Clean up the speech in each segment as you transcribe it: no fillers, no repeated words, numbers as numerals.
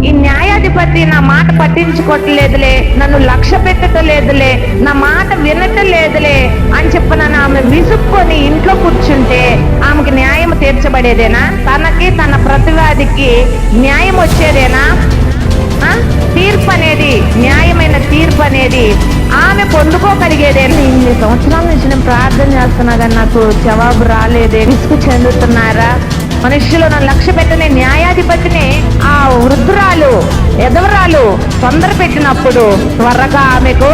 ఈ న్యాయాధిపతి నా మాట పట్టించుకోవట్లేదులే, నన్ను లక్ష్య పెట్టలేదులే, నా మాట వినట్లేదులే అని చెప్పిన ఆమె విసుక్కొని ఇంట్లో కూర్చుంటే ఆమెకి న్యాయం తీర్చబడేదేనా? తనకి తన ప్రతివాదికి న్యాయం వచ్చేదేనా? తీర్పు అనేది, న్యాయమైన తీర్పు అనేది ఆమె పొందుకోగలిగేదే. ఇన్ని సంవత్సరాల నుంచి నేను ప్రార్థన చేస్తున్నా కానీ నాకు జవాబు రాలేదే, విసుగు చెందుతున్నారా? మనుషులు నన్ను లక్ష్య పెట్టని న్యాయాధిపతిని ఆ వృద్ధురాలు ఎదవరాలు తొందర పెట్టినప్పుడు త్వరగా ఆమెకు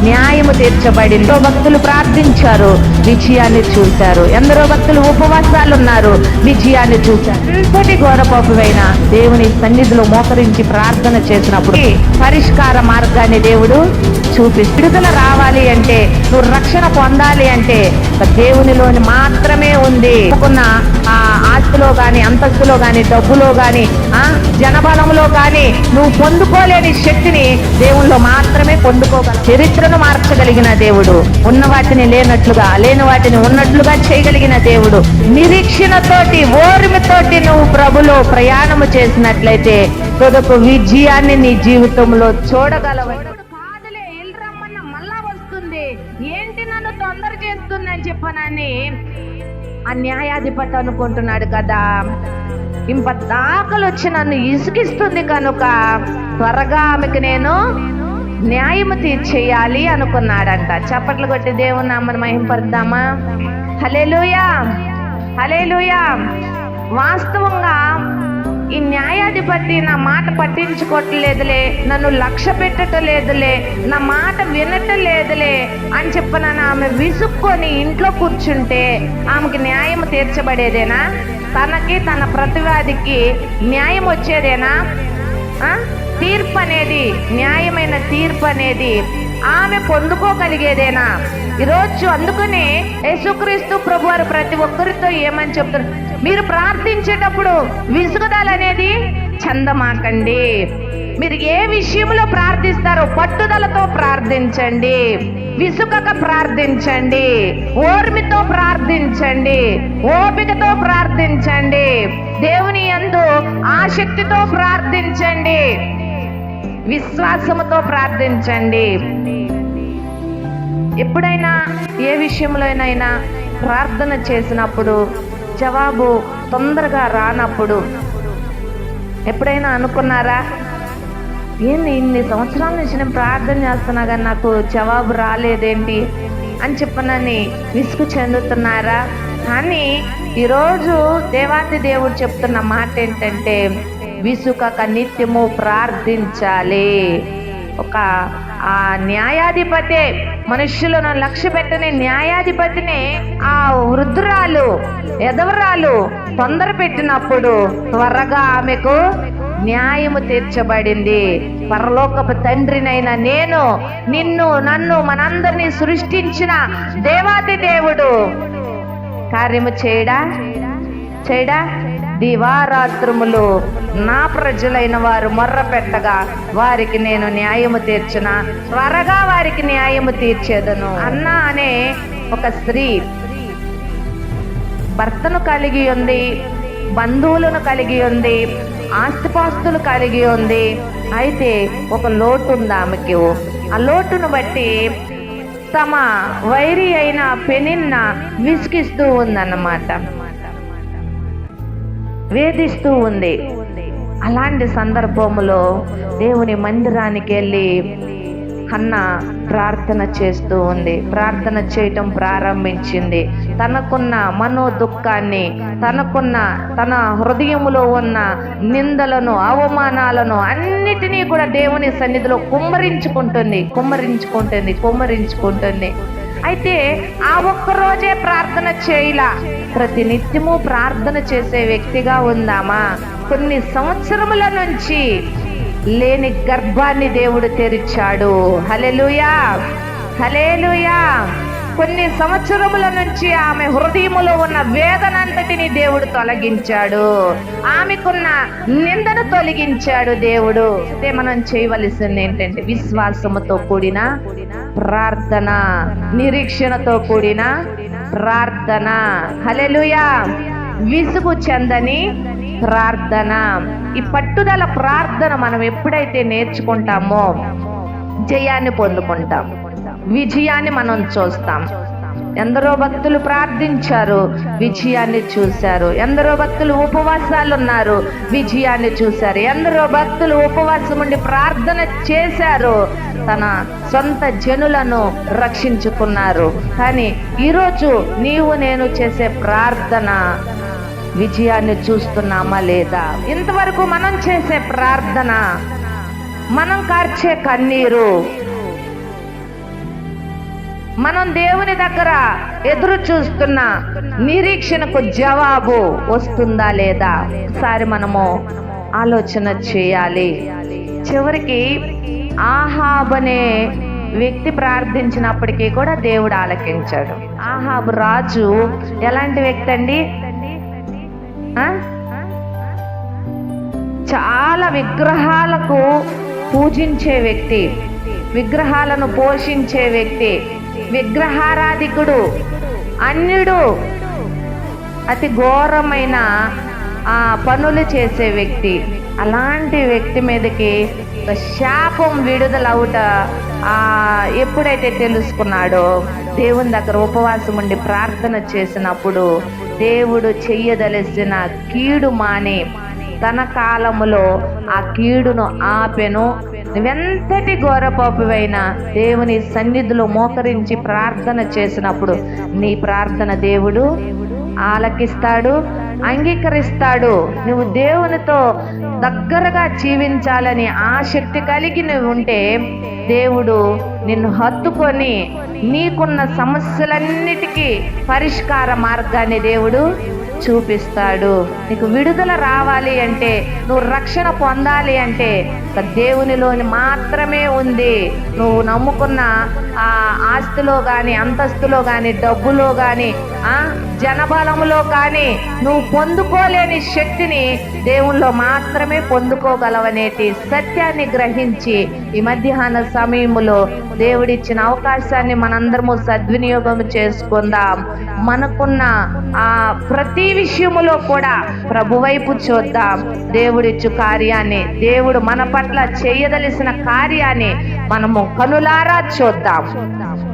న్యాయము తీర్చబడింది. ఎందరో భక్తులు ప్రార్థించారు, విజయాన్ని చూశారు. ఎందరో భక్తులు ఉపవాసాలు ఉన్నారు, విజయాన్ని చూశారు. ఎంతటి ఘోరపాపమైన దేవుని సన్నిధిలో మోకరించి ప్రార్థన చేసినప్పుడు పరిష్కార మార్గాన్ని దేవుడు విడుదల రావాలి అంటే, నువ్వు రక్షణ పొందాలి అంటే దేవునిలోని మాత్రమే ఉంది. ఆ ఆస్తిలో గాని, అంతస్తులో గాని, డబ్బులో గాని, జనబలంలో గాని నువ్వు పొందుకోలేని శక్తిని దేవునిలో మాత్రమే పొందుకోగలవు. చరిత్రను మార్చగలిగిన దేవుడు, ఉన్న వాటిని లేనట్లుగా, లేని వాటిని ఉన్నట్లుగా చేయగలిగిన దేవుడు. నిరీక్షణతోటి, ఓర్మితోటి నువ్వు ప్రభులో ప్రయాణము చేసినట్లయితే తొదకు విజయాన్ని నీ జీవితంలో చూడగలవు. మళ్ళా వస్తుంది, ఏంటి నన్ను తొందర చేస్తుందని చెప్పనని ఆ న్యాయాధిపతి అనుకుంటున్నాడు కదా. ఇంపదాకలు వచ్చి నన్ను ఇసుకిస్తుంది కనుక త్వరగా ఆమెకు నేను న్యాయము తీర్చేయాలి అనుకున్నాడంట. చప్పట్లు కొట్టి దేవుని నామమును మహిమపరుద్దామా? హల్లెలూయా, హల్లెలూయా. వాస్తవంగా ఈ న్యాయాధిపతి నా మాట పట్టించుకోవట్లేదులే, నన్ను లక్ష్య పెట్టలేదులే, నా మాట వినట్లేదులే అని చెప్పిన ఆమె విసుక్కొని ఇంట్లో కూర్చుంటే ఆమెకి న్యాయం తీర్చబడేదేనా? తనకి తన ప్రతివాదికి న్యాయం వచ్చేదేనా? తీర్పు అనేది, న్యాయమైన తీర్పు అనేది ఆమె పొందుకోగలిగేదేనా? ఈరోజు అందుకని యేసుక్రీస్తు ప్రభువారు ప్రతి ఒక్కరితో ఏమని చెప్తున్నారు, మీరు ప్రార్థించేటప్పుడు విసుగుదల అనేది చెందమాకండి. మీరు ఏ విషయంలో ప్రార్థిస్తారో పట్టుదలతో ప్రార్థించండి, విసుకక ప్రార్థించండి, ఓర్మితో ప్రార్థించండి, ఓపికతో ప్రార్థించండి, దేవుని యందు ఆసక్తితో ప్రార్థించండి, విశ్వాసముతో ప్రార్థించండి. ఎప్పుడైనా ఏ విషయంలోనైనా ప్రార్థన చేసినప్పుడు జవాబు తొందరగా రానప్పుడు ఎప్పుడైనా అనుకున్నారా, ఏంటి ఇన్ని సంవత్సరాల నుంచి నేను ప్రార్థన చేస్తున్నా కానీ నాకు జవాబు రాలేదేంటి అని చెప్పనని విసుగు చెందుతున్నారా? కానీ ఈరోజు దేవాతి దేవుడు చెప్తున్న మాట ఏంటంటే, విసుకక నిత్యము ప్రార్థించాలి. ఆ న్యాయాధిపతే, మనుష్యులను లక్ష్య పెట్టని న్యాయాధిపతిని ఆ వృద్ధురాలు ఎదవరాలు తొందర పెట్టినప్పుడు త్వరగా ఆమెకు న్యాయము తీర్చబడింది. పరలోకపు తండ్రినైనా నేను, నిన్ను, నన్ను, మనందరినీ సృష్టించిన దేవాతి దేవుడు కార్యము చేయడా? దివారాత్రములు నా ప్రజలైన వారు మొర్ర పెట్టగా వారికి నేను న్యాయము తీర్చున, త్వరగా వారికి న్యాయము తీర్చేదను. అన్న అనే ఒక స్త్రీ భర్తను కలిగి ఉంది, బంధువులను కలిగి ఉంది, ఆస్తిపాస్తులు కలిగి ఉంది. అయితే ఒక లోటు ఉంది ఆమెకు. ఆ లోటును బట్టి తమ వైరి అయిన పెనిన్న విసిగిస్తూ ఉందన్నమాట, వేధిస్తూ ఉంది. అలాంటి సందర్భంలో దేవుని మందిరానికి వెళ్ళి హన్న ప్రార్థన చేస్తూ ఉంది. ప్రార్థన చేయటం ప్రారంభించింది. తనకున్న మనోదుఖాన్ని, తన హృదయములో ఉన్న నిందలను, అవమానాలను అన్నిటినీ కూడా దేవుని సన్నిధిలో కుమ్మరించుకుంటుంది. అయితే ఆ ఒక్కరోజే ప్రార్థన చేయలా, ప్రతినిత్యము ప్రార్థన చేసే వ్యక్తిగా ఉందామా? కొన్ని సంవత్సరముల నుంచి లేని గర్భాన్ని దేవుడు తెరిచాడు. హల్లెలూయా, హల్లెలూయా. కొన్ని సంవత్సరముల నుంచి ఆమె హృదయములో ఉన్న వేదనంతటిని దేవుడు తొలగించాడు, ఆమెకున్న నిందను తొలగించాడు దేవుడు. అయితే మనం చేయవలసింది ఏంటంటే విశ్వాసముతో కూడిన ప్రార్థన, నిరీక్షణతో కూడిన ప్రార్థన. హల్లెలూయా. విసుగు చెందని ప్రార్థన. ఈ పట్టుదల ప్రార్థన మనం ఎప్పుడైతే నేర్చుకుంటామో జయాన్ని పొందుకుంటాం, విజయాన్ని మనం చూస్తాం. ఎందరో భక్తులు ప్రార్థించారు, విజయాన్ని చూశారు. ఎందరో భక్తులు ఉపవాసాలు ఉన్నారు, విజయాన్ని చూశారు. ఎందరో భక్తులు ఉపవాసం ఉండి ప్రార్థన చేశారు, తన సొంత జనులను రక్షించుకున్నారు. కానీ ఈరోజు నీవు నేను చేసే ప్రార్థన విజయాన్ని చూస్తున్నామా లేదా? ఇంతవరకు మనం చేసే ప్రార్థన, మనం కార్చే కన్నీరు, మనం దేవుని దగ్గర ఎదురు చూస్తున్న నిరీక్షణకు జవాబు వస్తుందా లేదా? ఒకసారి మనము ఆలోచన చేయాలి. చివరికి ఆహాబు అనే వ్యక్తి ప్రార్థించినప్పటికీ కూడా దేవుడు ఆలకించాడు. ఆహాబు రాజు ఎలాంటి వ్యక్తి అండి? చాలా విగ్రహాలకు పూజించే వ్యక్తి, విగ్రహాలను పోషించే వ్యక్తి, విగ్రహారాధికుడు, అన్యుడు, అతి ఘోరమైన పనులు చేసే వ్యక్తి. అలాంటి వ్యక్తి మీదకి శాపం విడుదలవుట ఎప్పుడైతే తెలుసుకున్నాడో, దేవుని దగ్గర ఉపవాసం ఉండి ప్రార్థన చేసినప్పుడు దేవుడు చెయ్యదలసిన కీడు మాని తన కాలములో ఆ కీడును ఆపెను. నువ్వెంతటి ఘోరపాపివైనా దేవుని సన్నిధిలో మోకరించి ప్రార్థన చేసినప్పుడు నీ ప్రార్థన దేవుడు ఆలకిస్తాడు, అంగీకరిస్తాడు. నువ్వు దేవునితో దగ్గరగా జీవించాలని ఆసక్తి కలిగి నువ్వు ఉంటే దేవుడు నిన్ను హత్తుకొని నీకున్న సమస్యలన్నిటికీ పరిష్కార మార్గాన్ని దేవుడు చూపిస్తాడు. నీకు విడుదల రావాలి అంటే, నువ్వు రక్షణ పొందాలి అంటే దేవునిలోని మాత్రమే ఉంది. నువ్వు నమ్ముకున్న ఆస్తిలో కానీ, అంతస్తులో కానీ, డబ్బులో కానీ, జనబలములో కానీ నువ్వు పొందుకోలేని శక్తిని దేవునిలో మాత్రమే పొందుకోగలవనేటి సత్యాన్ని గ్రహించి ఈ మధ్యాహ్న సమయంలో దేవుడిచ్చిన అవకాశాన్ని మనందరము సద్వినియోగం చేసుకుందాం. మనకున్న ప్రతి విషయములో కూడా ప్రభు వైపు చూద్దాం. దేవుడిచ్చు కార్యాన్ని, దేవుడు మన పట్ల చేయదలిసిన కార్యాన్ని మనము కనులారా చూద్దాం.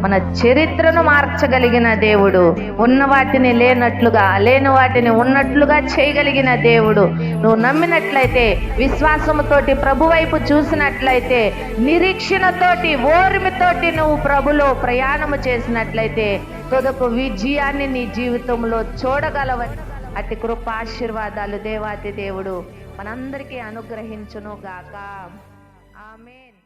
మన చరిత్రను మార్చగలిగిన దేవుడు, ఉన్న వాటిని లేనట్లుగా, లేని వాటిని ఉన్నట్లుగా చేయగలిగిన దేవుడు. నువ్వు నమ్మినట్లయితే, విశ్వాసముతోటి ప్రభు వైపు చూసినట్లయితే, నిరీక్షణతోటి, ఓర్మితోటి నువ్వు ప్రభులో ప్రయాణము చేసినట్లయితే తుదకు విజయాన్ని నీ జీవితంలో చూడగలవని అతి కృప ఆశీర్వాదాలు దేవాతి దేవుడు మనందరికీ అనుగ్రహించును గాక. ఆమేన్.